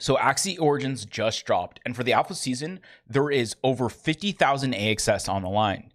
So Axie Origins just dropped, and for the alpha season, there is over 50,000 AXS on the line.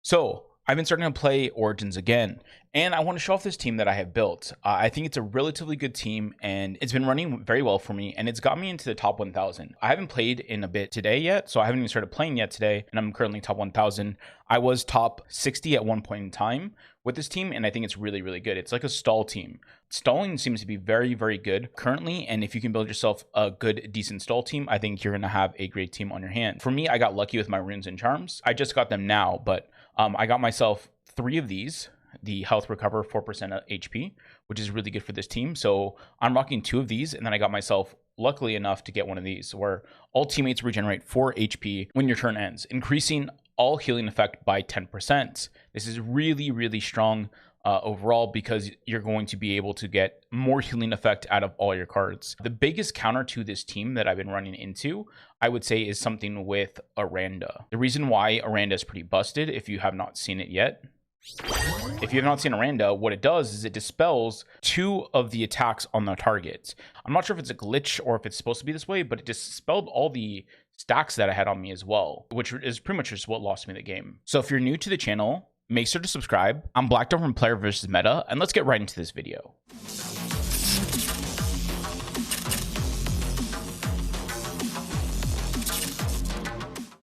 So I've been starting to play Origins again, and I want to show off this team that I have built. I think it's a relatively good team, and it's been running very well for me, and it's got me into the top 1,000. I haven't played in a bit today yet, so I haven't even started playing yet today, and I'm currently top 1,000. I was top 60 at one point in time with this team, and I think it's really, really good. It's like a stall team. Stalling seems to be very, very good currently, and if you can build yourself a good, decent stall team, I think you're going to have a great team on your hand. For me, I got lucky with my runes and charms. I just got them now, but I got myself 3 of these, the health recover 4% HP, which is really good for this team. So I'm rocking 2 of these, and then I got myself luckily enough to get one of these where all teammates regenerate 4 HP when your turn ends, increasing all healing effect by 10%. This is really, really strong overall because you're going to be able to get more healing effect out of all your cards. The biggest counter to this team that I've been running into, I would say, is something with Aranda. The reason why Aranda is pretty busted, if you have not seen it yet, if you have not seen Aranda, what it does is it dispels 2 of the attacks on the target. I'm not sure if it's a glitch or if it's supposed to be this way, but it dispelled all the stacks that I had on me as well, which is pretty much just what lost me the game. So if you're new to the channel, make sure to subscribe. I'm Blackedout from Player vs. Meta, and let's get right into this video.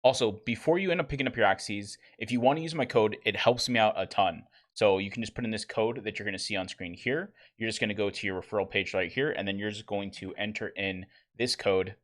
Also, before you end up picking up your Axies, if you want to use my code, it helps me out a ton. So you can just put in this code that you're going to see on screen here. You're just going to go to your referral page right here, and then you're just going to enter in this code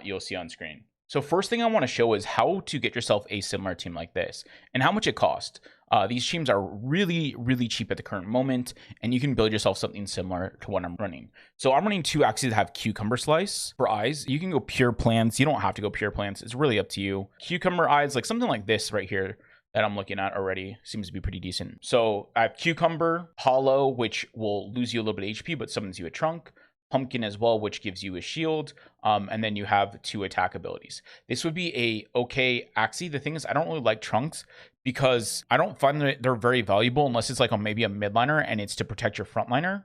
you'll see on screen. So first thing I want to show is how to get yourself a similar team like this and how much it costs. These teams are really, really cheap at the current moment, and you can build yourself something similar to what I'm running. So I'm running 2 Axies that have Cucumber Slice. For eyes, you can go pure plants. You don't have to go pure plants. It's really up to you. Cucumber eyes, like something like this right here that I'm looking at already, seems to be pretty decent. So I have Cucumber, Hollow, which will lose you a little bit of HP, but summons you a Trunk. Pumpkin as well, which gives you a shield, and then you have 2 attack abilities. This would be a okay Axie. The thing is, I don't really like Trunks because I don't find that they're very valuable unless it's like on maybe a midliner and it's to protect your frontliner.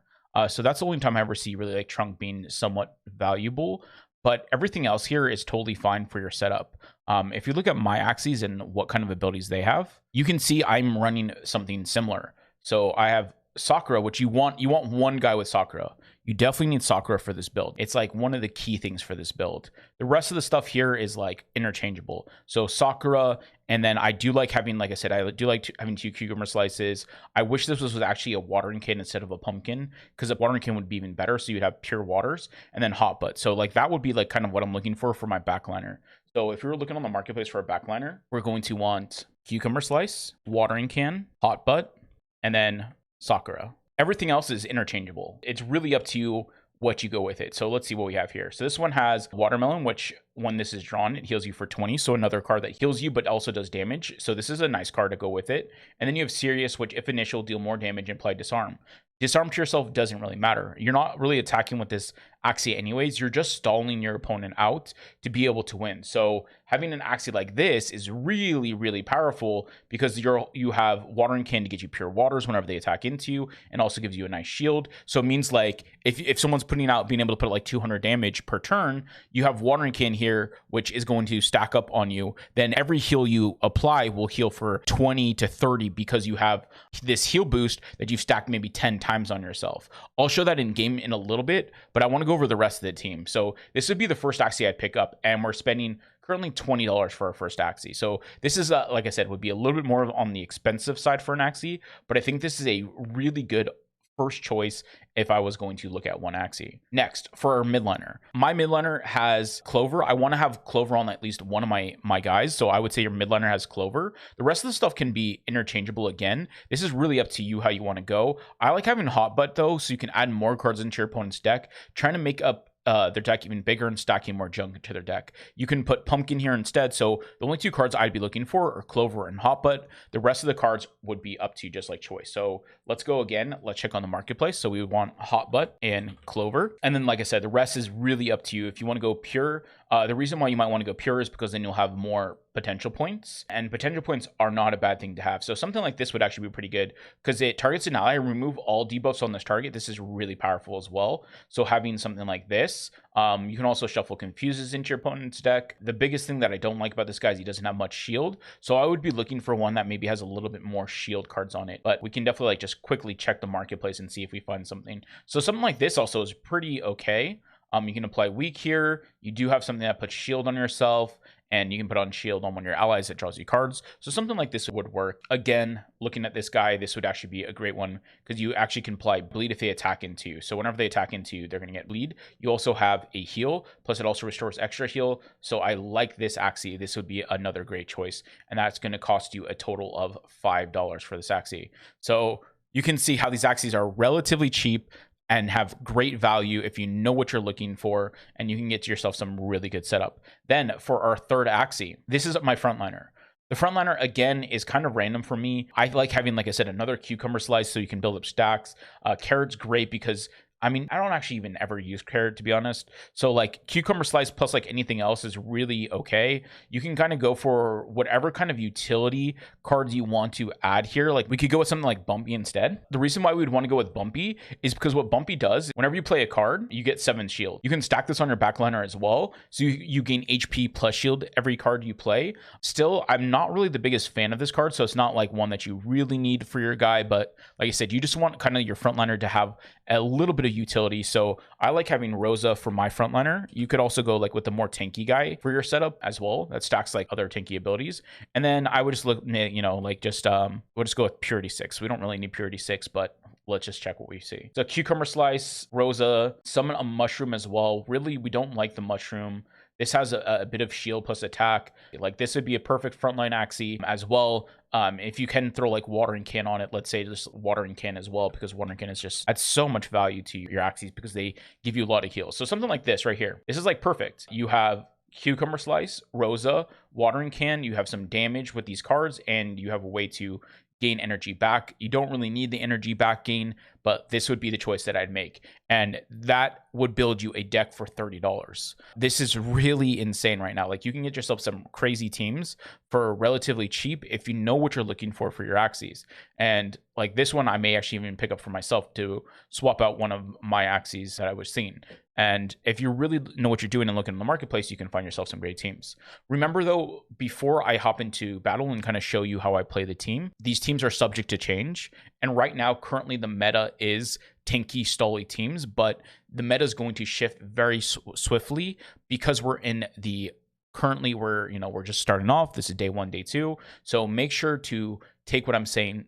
So that's the only time I ever see really like Trunk being somewhat valuable. But everything else here is totally fine for your setup. If you look at my Axies and what kind of abilities they have, you can see I'm running something similar. So I have Sakura, which you want one guy with Sakura. You definitely need Sakura for this build. It's like one of the key things for this build. The rest of the stuff here is like interchangeable. So Sakura, and then I do like having, like I said, I do like having 2 Cucumber Slices. I wish this was actually a watering can instead of a pumpkin, because a watering can would be even better. So you'd have pure waters, and then hot butt. So like that would be like kind of what I'm looking for my backliner. So if we were looking on the marketplace for a backliner, we're going to want Cucumber Slice, watering can, hot butt, and then Sakura. Everything else is interchangeable. It's really up to you what you go with it. So let's see what we have here. So this one has Watermelon, which when this is drawn, it heals you for 20. So another card that heals you, but also does damage. So this is a nice card to go with it. And then you have Sirius, which if initial, deal more damage and apply Disarm. Disarm to yourself doesn't really matter. You're not really attacking with this Axie anyways. You're just stalling your opponent out to be able to win. So having an Axie like this is really, really powerful because you have Watering Can to get you pure waters whenever they attack into you, and also gives you a nice shield. So it means like if someone's being able to put like 200 damage per turn, you have Watering Can here, which is going to stack up on you. Then every heal you apply will heal for 20 to 30 because you have this heal boost that you've stacked maybe 10 times on yourself. I'll show that in game in a little bit, but I want to go over the rest of the team. So this would be the first Axie I'd pick up, and we're spending currently $20 for our first Axie. So this is, like I said, would be a little bit more on the expensive side for an Axie, but I think this is a really good first choice if I was going to look at one Axie. Next, for our midliner. My midliner has Clover. I want to have Clover on at least one of my guys, so I would say your midliner has Clover. The rest of the stuff can be interchangeable again. This is really up to you how you want to go. I like having Hot Butt though, so you can add more cards into your opponent's deck, trying to make up their deck even bigger and stacking more junk into their deck. You can put Pumpkin here instead. So the only 2 cards I'd be looking for are Clover and Hot Butt. The rest of the cards would be up to you, just like choice. So let's go again. Let's check on the marketplace. So we would want Hot Butt and Clover. And then, like I said, the rest is really up to you. If you want to go pure The reason why you might want to go pure is because then you'll have more potential points, and potential points are not a bad thing to have. So something like this would actually be pretty good because it targets an ally, remove all debuffs on this target. This is really powerful as well. So having something like this, you can also shuffle confuses into your opponent's deck. The biggest thing that I don't like about this guy is he doesn't have much shield. So I would be looking for one that maybe has a little bit more shield cards on it, but we can definitely like just quickly check the marketplace and see if we find something. So something like this also is pretty okay. You can apply weak here. You do have something that puts shield on yourself, and you can put on shield on one of your allies that draws you cards. So something like this would work. Again, looking at this guy, this would actually be a great one because you actually can apply bleed if they attack into you. So whenever they attack into you, they're going to get bleed. You also have a heal, plus it also restores extra heal. So I like this Axie. This would be another great choice, and that's going to cost you a total of $5 for this Axie. So you can see how these Axies are relatively cheap and have great value if you know what you're looking for, and you can get yourself some really good setup. Then for our third Axie, this is my frontliner. The frontliner, again, is kind of random for me. I like having, like I said, another cucumber slice so you can build up stacks. Carrot's great because I mean, I don't actually even ever use carrot, to be honest. So like cucumber slice plus like anything else is really okay. You can kind of go for whatever kind of utility cards you want to add here. Like we could go with something like Bumpy instead. The reason why we would want to go with Bumpy is because what Bumpy does, whenever you play a card, you get 7 shield. You can stack this on your backliner as well. So you gain HP plus shield every card you play. Still, I'm not really the biggest fan of this card. So it's not like one that you really need for your guy. But like I said, you just want kind of your frontliner to have a little bit of utility. So I like having Rosa for my frontliner. You could also go like with the more tanky guy for your setup as well. That stacks like other tanky abilities. And then I would just look, you know, like just we'll just go with Purity 6. We don't really need Purity 6, but let's just check what we see. So cucumber slice, Rosa, summon a mushroom as well. Really, we don't like the mushroom. This has a bit of shield plus attack. Like this would be a perfect frontline Axie as well. If you can throw like watering can on it, let's say just watering can as well, because watering can is just adds so much value to your Axies because they give you a lot of heals. So something like this right here, this is like perfect. You have cucumber slice, Rosa, watering can, you have some damage with these cards, and you have a way to gain energy back. You don't really need the energy back gain, but this would be the choice that I'd make. And that would build you a deck for $30. This is really insane right now. Like you can get yourself some crazy teams for relatively cheap if you know what you're looking for your Axies. And like this one, I may actually even pick up for myself to swap out one of my Axies that I was seeing. And if you really know what you're doing and looking in the marketplace, you can find yourself some great teams. Remember though, before I hop into battle and kind of show you how I play the team, these teams are subject to change. And right now, currently the meta is tanky, stally teams, but the meta is going to shift very swiftly because we're in the currently we're just starting off. This is day 1, day 2. So make sure to take what I'm saying,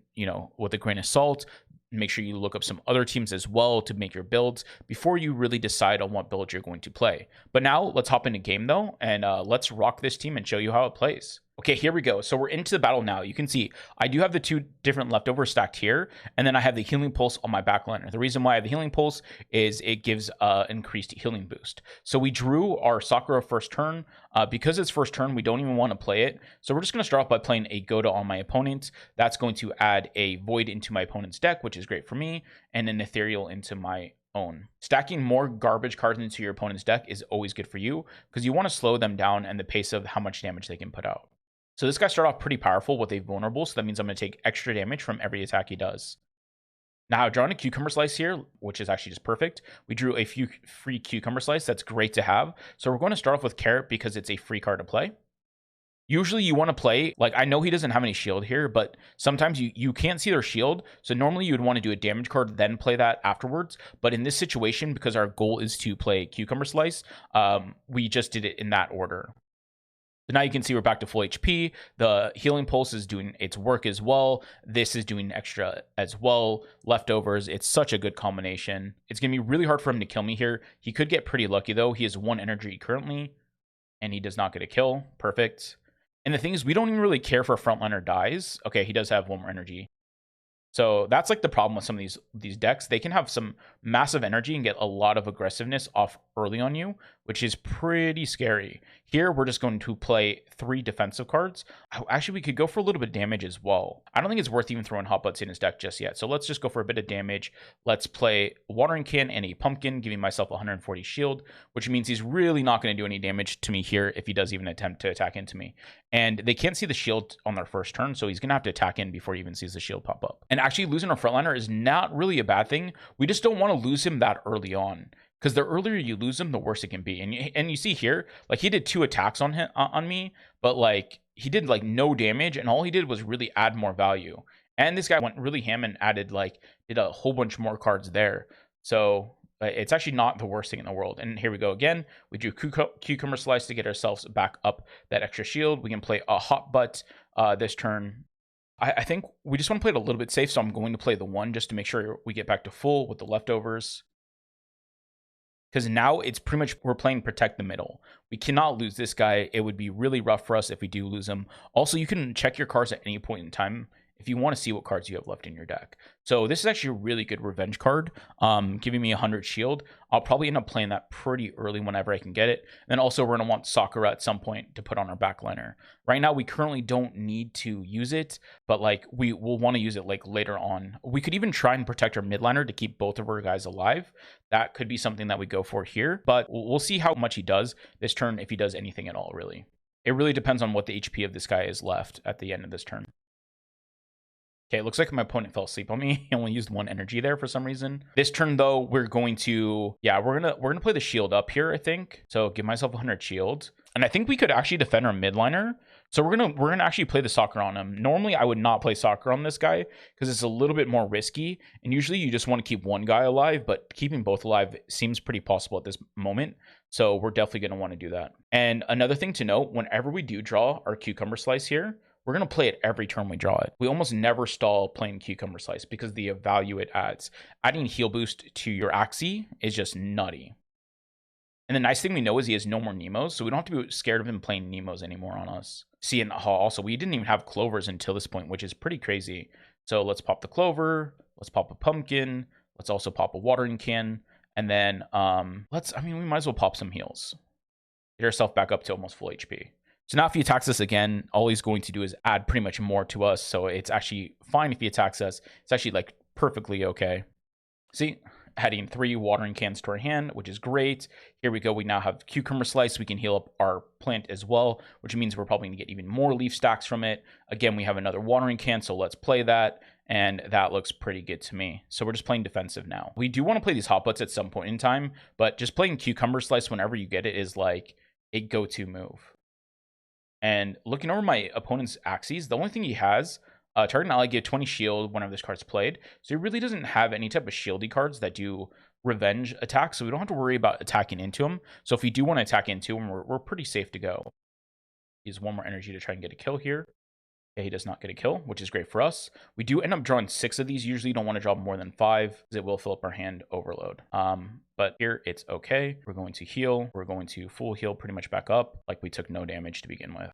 with a grain of salt. Make sure you look up some other teams as well to make your builds before you really decide on what build you're going to play. But now let's hop into game though, and let's rock this team and show you how it plays. Okay, here we go. So we're into the battle now. You can see I do have the 2 different leftovers stacked here, and then I have the healing pulse on my backliner. The reason why I have the healing pulse is it gives increased healing boost. So we drew our Sakura first turn. Because it's first turn, we don't even want to play it. So we're just going to start off by playing a Goda on my opponent. That's going to add a Void into my opponent's deck, which is great for me, and an Ethereal into my own. Stacking more garbage cards into your opponent's deck is always good for you because you want to slow them down and the pace of how much damage they can put out. So this guy started off pretty powerful with a vulnerable, so that means I'm going to take extra damage from every attack he does. Now, I've drawn a cucumber slice here, which is actually just perfect. We drew a few free cucumber slice. That's great to have. So we're going to start off with carrot because it's a free card to play. Usually you want to play, like I know he doesn't have any shield here, but sometimes you can't see their shield. So normally you would want to do a damage card, then play that afterwards. But in this situation, because our goal is to play cucumber slice, we just did it in that order. So now you can see we're back to full HP. The healing pulse is doing its work as well. This is doing extra as well. Leftovers, it's such a good combination. It's going to be really hard for him to kill me here. He could get pretty lucky though. He has 1 energy currently, and he does not get a kill. Perfect. And the thing is, we don't even really care if our frontliner dies. Okay, he does have 1 more energy. So that's like the problem with some of these decks. They can have some massive energy and get a lot of aggressiveness off early on you, which is pretty scary. Here, we're just going to play 3 defensive cards. Actually, we could go for a little bit of damage as well. I don't think it's worth even throwing hot butts in his deck just yet. So let's just go for a bit of damage. Let's play Watering Can and a Pumpkin, giving myself 140 shield, which means he's really not going to do any damage to me here if he does even attempt to attack into me. And they can't see the shield on their first turn, so he's going to have to attack in before he even sees the shield pop up. And actually losing our frontliner is not really a bad thing. We just don't want to lose him that early on, because the earlier you lose him, the worse it can be. And you see here, like, he did 2 attacks on me, but like he did like no damage, and all he did was really add more value. And this guy went really ham and did a whole bunch more cards there. So it's actually not the worst thing in the world. And here we go again. We do Cucumber Slice to get ourselves back up that extra shield. We can play a Hot Butt this turn. I think we just want to play it a little bit safe, so I'm going to play the 1 just to make sure we get back to full with the leftovers. Because now it's pretty much, we're playing protect the middle. We cannot lose this guy. It would be really rough for us if we do lose him. Also, you can check your cards at any point in time if you want to see what cards you have left in your deck. So this is actually a really good revenge card, giving me 100 shield. I'll probably end up playing that pretty early whenever I can get it. And then also we're going to want Sakura at some point to put on our backliner. Right now we currently don't need to use it, but like we will want to use it like later on. We could even try and protect our midliner to keep both of our guys alive. That could be something that we go for here, but we'll see how much he does this turn, if he does anything at all, really. It really depends on what the HP of this guy is left at the end of this turn. Okay, it looks like my opponent fell asleep on me. He only used 1 energy there for some reason. This turn, though, we're going to, yeah, we're gonna play the shield up here, I think. So give myself 100 shield, and I think we could actually defend our midliner. So we're gonna actually play the soccer on him. Normally, I would not play soccer on this guy because it's a little bit more risky. And usually, you just want to keep 1 guy alive, but keeping both alive seems pretty possible at this moment. So we're definitely gonna want to do that. And another thing to note: whenever we do draw our Cucumber Slice here, we're going to play it every turn we draw it. We almost never stall playing Cucumber Slice because the value it adds. Adding heal boost to your Axie is just nutty. And the nice thing we know is he has no more Nemos, so we don't have to be scared of him playing Nemos anymore on us. See, and also, we didn't even have Clovers until this point, which is pretty crazy. So let's pop the Clover. Let's pop a Pumpkin. Let's also pop a Watering Can. And then, we might as well pop some heals. Get ourselves back up to almost full HP. So now if he attacks us again, all he's going to do is add pretty much more to us. So it's actually fine if he attacks us. It's actually like perfectly okay. See, adding 3 Watering Cans to our hand, which is great. Here we go. We now have Cucumber Slice. We can heal up our plant as well, which means we're probably going to get even more leaf stacks from it. Again, we have another Watering Can, so let's play that. And that looks pretty good to me. So we're just playing defensive now. We do want to play these hot butts at some point in time, but just playing Cucumber Slice whenever you get it is like a go-to move. And looking over my opponent's Axies, the only thing he has, target ally give 20 shield whenever this card's played. So he really doesn't have any type of shieldy cards that do revenge attacks, so we don't have to worry about attacking into him. So if we do want to attack into him, we're pretty safe to go. He has 1 more energy to try and get a kill here. Okay, he does not get a kill, which is great for us. We do end up drawing 6 of these. Usually you don't want to draw more than 5 because it will fill up our hand overload. But here it's okay. We're going to heal. We're going to full heal pretty much back up like we took no damage to begin with.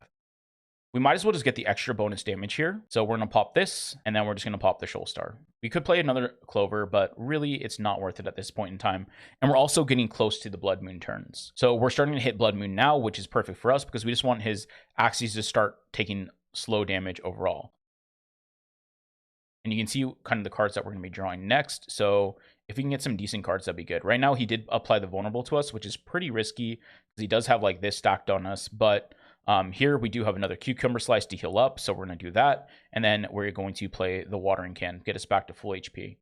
We might as well just get the extra bonus damage here. So we're going to pop this, and then we're just going to pop the Shoal Star. We could play another Clover, but really it's not worth it at this point in time. And we're also getting close to the Blood Moon turns. So we're starting to hit Blood Moon now, which is perfect for us because we just want his Axies to start taking slow damage overall. And you can see kind of the cards that we're going to be drawing next. So if we can get some decent cards, that'd be good. Right now, he did apply the Vulnerable to us, which is pretty risky because he does have like this stacked on us. But here we do have another Cucumber Slice to heal up. So we're going to do that. And then we're going to play the Watering Can, get us back to full HP.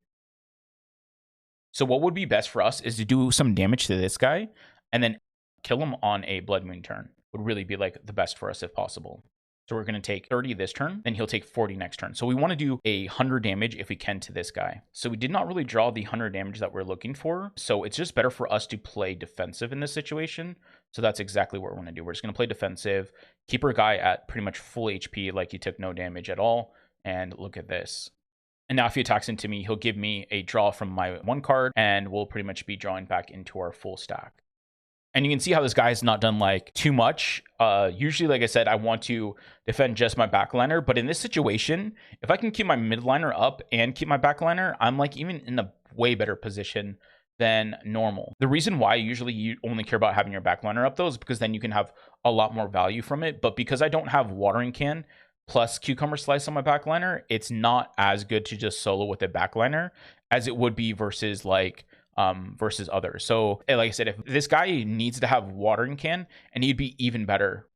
So what would be best for us is to do some damage to this guy and then kill him on a Blood Moon turn. Would really be like the best for us if possible. So we're going to take 30 this turn, then he'll take 40 next turn. So we want to do 100 damage if we can to this guy. So we did not really draw the 100 damage that we're looking for. So it's just better for us to play defensive in this situation. So that's exactly what we're going to do. We're just going to play defensive, keep our guy at pretty much full HP like he took no damage at all. And look at this. And now if he attacks into me, he'll give me a draw from my 1 card, and we'll pretty much be drawing back into our full stack. And you can see how this guy has not done like too much. Usually, like I said, I want to defend just my backliner. But in this situation, if I can keep my midliner up and keep my backliner, I'm like even in a way better position than normal. The reason why usually you only care about having your backliner up though is because then you can have a lot more value from it. But because I don't have watering can plus cucumber slice on my backliner, it's not as good to just solo with a backliner as it would be versus like versus others. So like I said, if this guy needs to have watering can, and he'd be even better.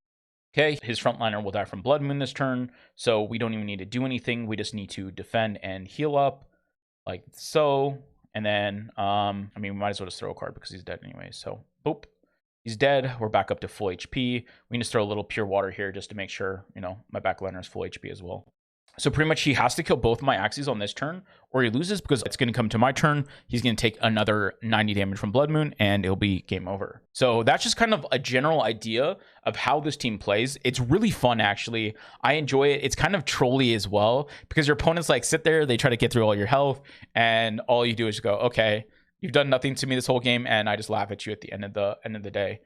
Okay, his frontliner will die from Blood Moon this turn, so we don't even need to do anything. We just need to defend and heal up like so. And then, I mean, we might as well just throw a card because he's dead anyway. So, boop. He's dead. We're back up to full HP. We can just throw a little pure water here just to make sure, you know, my backliner is full HP as well. So pretty much he has to kill both my Axies on this turn or he loses, because it's going to come to my turn. He's going to take another 90 damage from Blood Moon and it'll be game over. So that's just kind of a general idea of how this team plays. It's really fun, actually. I enjoy it. It's kind of trolly as well, because your opponents like sit there, they try to get through all your health, and all you do is go, okay, you've done nothing to me this whole game, and I just laugh at you at the end of the day.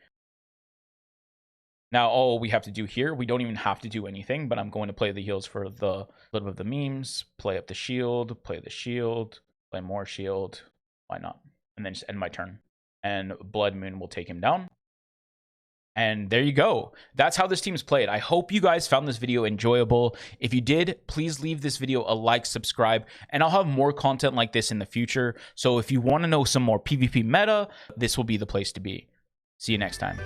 Now, all we have to do here, we don't even have to do anything, but I'm going to play the heals for the little bit of the memes, play up the shield, play the shield, play more shield. Why not? And then just end my turn. And Blood Moon will take him down. And there you go. That's how this team's played. I hope you guys found this video enjoyable. If you did, please leave this video a like, subscribe, and I'll have more content like this in the future. So if you want to know some more PvP meta, this will be the place to be. See you next time.